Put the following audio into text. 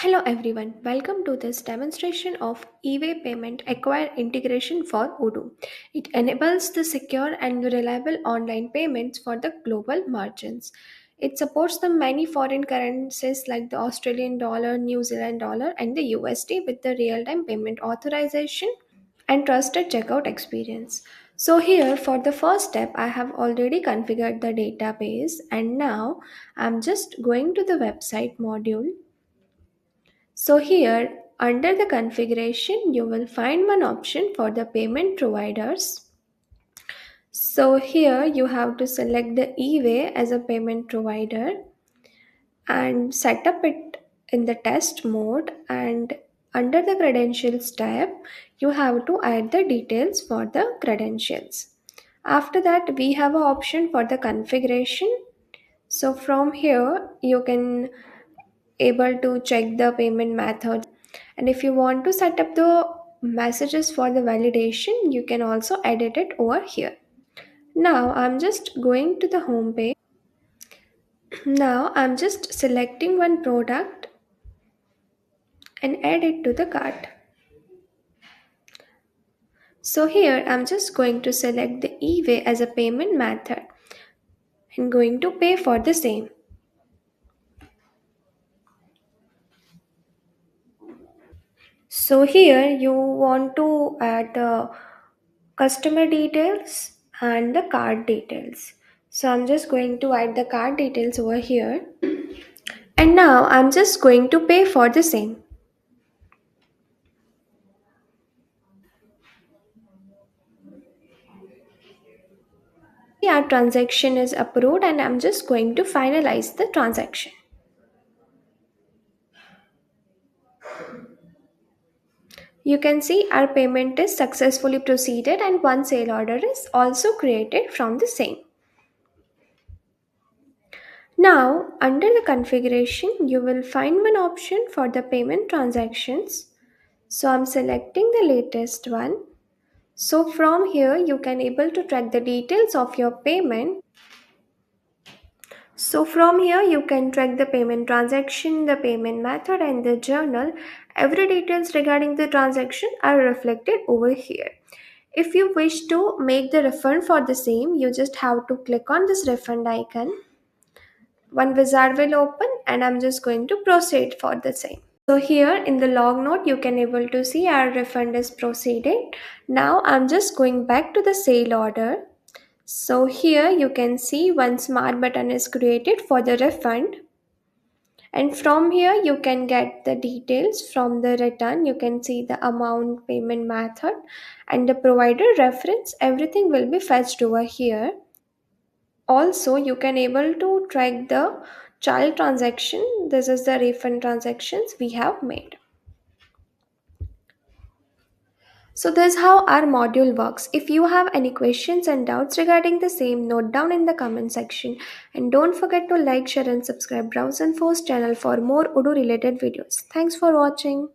Hello everyone, welcome to this demonstration of Eway Payment Acquire integration for Odoo. It enables the secure and reliable online payments for the global merchants. It supports the many foreign currencies like the Australian dollar, New Zealand dollar, and the USD with the real-time payment authorization and trusted checkout experience. So here for the first step, I have already configured the database and now I'm just going to the website module. So here under the configuration you will find one option for the payment providers. So here you have to select the eWay as a payment provider and set up it in the test mode, and under the credentials tab you have to add the details for the credentials. After that we have an option for the configuration. So from here you can able to check the payment method, and if you want to set up the messages for the validation you can also edit it over here. Now I'm just going to the home page. Now I'm just selecting one product and add it to the cart. So here I'm just going to select the eWay as a payment method and going to pay for the same. So here you want to add the customer details and the card details. So I'm just going to add the card details over here. And now I'm just going to pay for the same. Our transaction is approved and I'm just going to finalize the transaction. You can see our payment is successfully proceeded and one sale order is also created from the same. Now, under the configuration, you will find one option for the payment transactions. So I'm selecting the latest one. So from here, you can able to track the details of your payment. So from here, you can track the payment transaction, the payment method, and the journal. Every details regarding the transaction are reflected over here. If you wish to make the refund for the same, you just have to click on this refund icon. One wizard will open and I'm just going to proceed for the same. So here in the log note you can able to see our refund is proceeded. Now I'm just going back to the sale order. So here you can see one smart button is created for the refund, and from here you can get the details from the return. You can see the amount, payment method, and the provider reference. Everything will be fetched over here. Also you can able to track the child transaction. This is the refund transactions we have made. So this is how our module works. If you have any questions and doubts regarding the same, note down in the comment section, and don't forget to like, share and subscribe BrowseInfo's channel for more Odoo related videos. Thanks for watching.